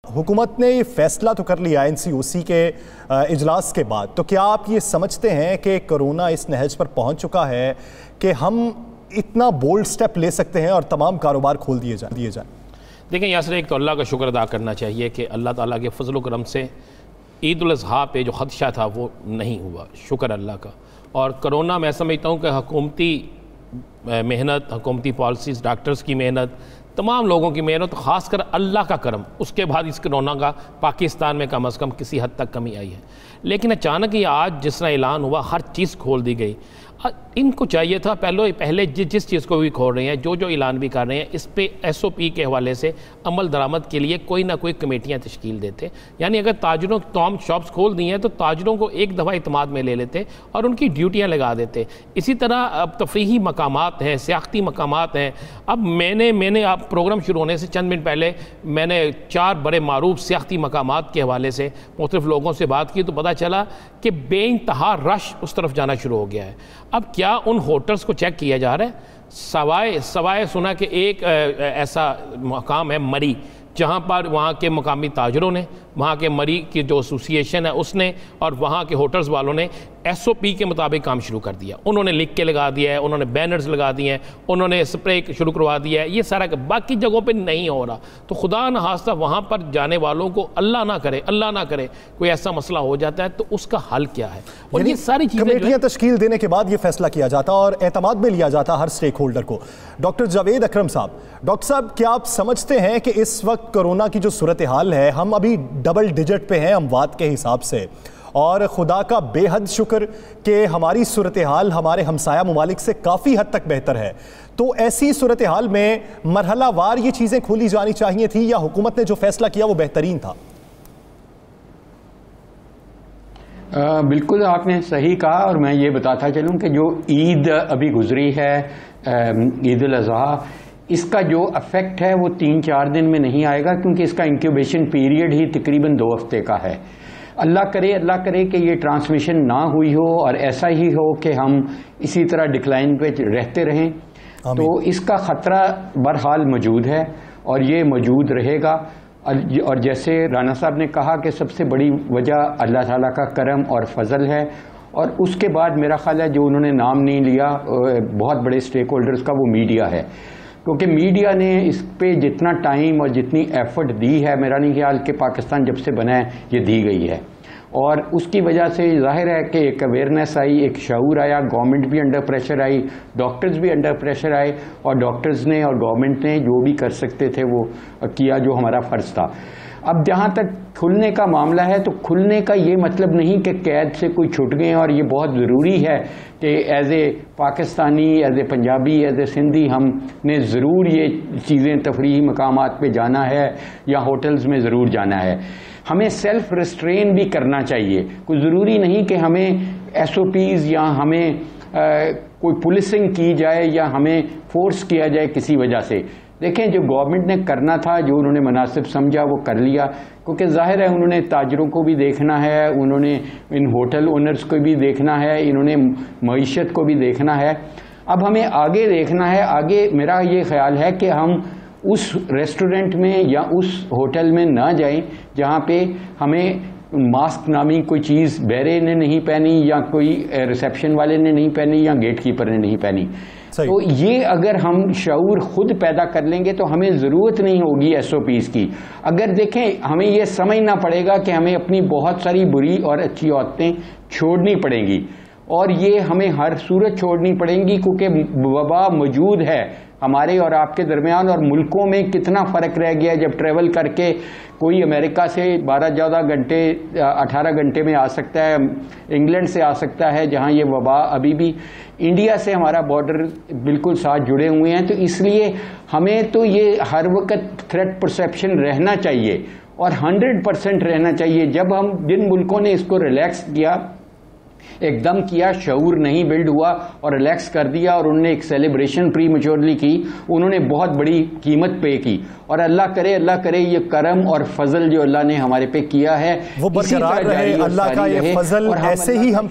हुकूमत ने ये फैसला तो कर लिया NCOC के इजलास के बाद, तो क्या आप ये समझते हैं कि कोरोना इस नहज पर पहुंच चुका है कि हम इतना बोल्ड स्टेप ले सकते हैं और तमाम कारोबार खोल दिए जाए? देखें, यासर एक तो अल्लाह का शुक्र अदा करना चाहिए कि अल्लाह ताला के फजल करम से ईद उल अज़हा पे जो खदशा था वो नहीं हुआ, शुक्र अल्लाह का। और कोरोना मैं समझता हूँ कि हुकूमती मेहनत, हुकूमती पॉलिसीज़, डॉक्टर्स की मेहनत, तमाम लोगों की मेहनत, ख़ासकर अल्लाह का करम, उसके बाद इस कोरोना का पाकिस्तान में कम अज़ कम किसी हद तक कमी आई है। लेकिन अचानक ये आज जिस तरह ऐलान हुआ, हर चीज़ खोल दी गई। इनको चाहिए था पहले जिस चीज़ को भी खोल रहे हैं, जो ऐलान भी कर रहे हैं, इस पे SOP के हवाले से अमल दरामद के लिए कोई ना कोई कमेटियाँ तश्कील देते। यानी अगर ताजरों तमाम शॉप्स खोल दी हैं तो ताजरों को एक दफ़ा इत्माद में ले लेते और उनकी ड्यूटियाँ लगा देते। इसी तरह अब तफरीही मकामात हैं, सियाहती मकामात हैं। अब मैंने आप प्रोग्राम शुरू होने से चंद मिनट पहले मैंने 4 बड़े मारूफ सियाहती मकामात के हवाले से मुख्तलिफ लोगों से बात की तो पता चला कि बेइंतहा रश उस तरफ जाना शुरू हो गया है। अब क्या उन होटल्स को चेक किया जा रहा है? सवाए सुना कि एक ऐसा मकाम है मरी, जहाँ पर वहाँ के मकामी ताजरों ने, वहाँ के मरी की जो एसोसिएशन है उसने और वहाँ के होटल्स वालों ने SOP के मुताबिक काम शुरू कर दिया। उन्होंने लिख के लगा दिया है, उन्होंने बैनर्स लगा दिए हैं, उन्होंने स्प्रे शुरू करवा दिया है। ये सारा बाकी जगहों पे नहीं हो रहा। तो खुदा न खास्ता वहाँ पर जाने वालों को अल्लाह ना करे कोई ऐसा मसला हो जाता है तो उसका हल क्या है? और ये सारी चीज़ें कमेटियाँ तश्कील देने के बाद ये फैसला किया जाता और एतमाद में लिया जाता हर स्टेक होल्डर को। डॉक्टर जावेद अकरम साहब, डॉक्टर साहब, क्या आप समझते हैं कि इस वक्त कोरोना की जो सूरत हाल है, हम अभी डबल डिजिट पे हैं अमवात के हिसाब से, और खुदा का बेहद शुक्र कि हमारी सूरत हाल हमारे हमसाया ममालिक से काफ़ी हद तक बेहतर है, तो ऐसी सूरत हाल में मरहला वार ये चीज़ें खोली जानी चाहिए थी या हुकूमत ने जो फैसला किया वो बेहतरीन था? बिल्कुल आपने सही कहा। और मैं ये बताता चलूँ कि जो ईद अभी गुजरी है, ईद उल अज़हा, इसका जो इफ़ेक्ट है वो 3-4 दिन में नहीं आएगा, क्योंकि इसका इंक्यूबेशन पीरियड ही तकरीबन 2 हफ्ते का है। अल्लाह करे कि ये ट्रांसमिशन ना हुई हो और ऐसा ही हो कि हम इसी तरह डिक्लाइन पे रहते रहें। तो इसका ख़तरा बहरहाल मौजूद है और ये मौजूद रहेगा। और जैसे राना साहब ने कहा कि सबसे बड़ी वजह अल्लाह ताला का करम और फजल है। और उसके बाद मेरा ख्याल है जो उन्होंने नाम नहीं लिया बहुत बड़े स्टेक होल्डर्स का, वो मीडिया है। क्योंकि मीडिया ने इस पे जितना टाइम और जितनी एफर्ट दी है, मेरा नहीं ख्याल कि पाकिस्तान जब से बना है ये दी गई है। और उसकी वजह से जाहिर है कि एक अवेयरनेस आई, एक शऊर आया, गवर्नमेंट भी अंडर प्रेशर आई, डॉक्टर्स भी अंडर प्रेशर आए, और डॉक्टर्स ने और गवर्नमेंट ने जो भी कर सकते थे वो किया, जो हमारा फ़र्ज़ था। अब जहाँ तक खुलने का मामला है, तो खुलने का ये मतलब नहीं कि कैद से कोई छूट गए। और ये बहुत ज़रूरी है कि as a Pakistani, as a Punjabi, as a Sindhi हमने ज़रूर ये चीज़ें तफरीही मकामात पे जाना है या होटल्स में ज़रूर जाना है। हमें सेल्फ रिस्ट्रेन भी करना चाहिए। कोई ज़रूरी नहीं कि हमें SOPs या हमें कोई पुलिसिंग की जाए या हमें फोर्स किया जाए किसी वजह से। देखें, जो गवर्नमेंट ने करना था, जो उन्होंने मुनासिब समझा वो कर लिया, क्योंकि जाहिर है उन्होंने ताजरों को भी देखना है, उन्होंने इन होटल ओनर्स को भी देखना है, इन्होंने मईशत को भी देखना है। अब हमें आगे देखना है। आगे मेरा ये ख्याल है कि हम उस रेस्टोरेंट में या उस होटल में ना जाएं जहाँ पे हमें मास्क नामी कोई चीज़ बैरे ने नहीं पहनी या कोई रिसेप्शन वाले ने नहीं पहनी या गेट कीपर ने नहीं पहनी। तो ये अगर हम शऊर खुद पैदा कर लेंगे तो हमें ज़रूरत नहीं होगी SOPs की। अगर देखें, हमें ये समझना पड़ेगा कि हमें अपनी बहुत सारी बुरी और अच्छी आदतें छोड़नी पड़ेंगी, और ये हमें हर सूरत छोड़नी पड़ेंगी, क्योंकि वबा मौजूद है हमारे और आपके दरमियान। और मुल्कों में कितना फ़र्क रह गया जब ट्रैवल करके कोई अमेरिका से 12-14 घंटे 18 घंटे में आ सकता है, इंग्लैंड से आ सकता है, जहां ये वबा अभी भी इंडिया से हमारा बॉर्डर बिल्कुल साथ जुड़े हुए हैं। तो इसलिए हमें तो ये हर वक्त थ्रेट परसेप्शन रहना चाहिए और 100% रहना चाहिए। जब हम जिन मुल्कों ने इसको रिलैक्स किया, एकदम किया, शऊर नहीं बिल्ड हुआ और रिलैक्स कर दिया, और उन्होंने एक सेलिब्रेशन प्री मैच्योरली की, उन्होंने बहुत बड़ी कीमत पे की। और अल्लाह करे ये करम और फजल जो अल्लाह ने हमारे पे किया है वो बरकरार रहे। अल्लाह का ये फजल ऐसे ही हम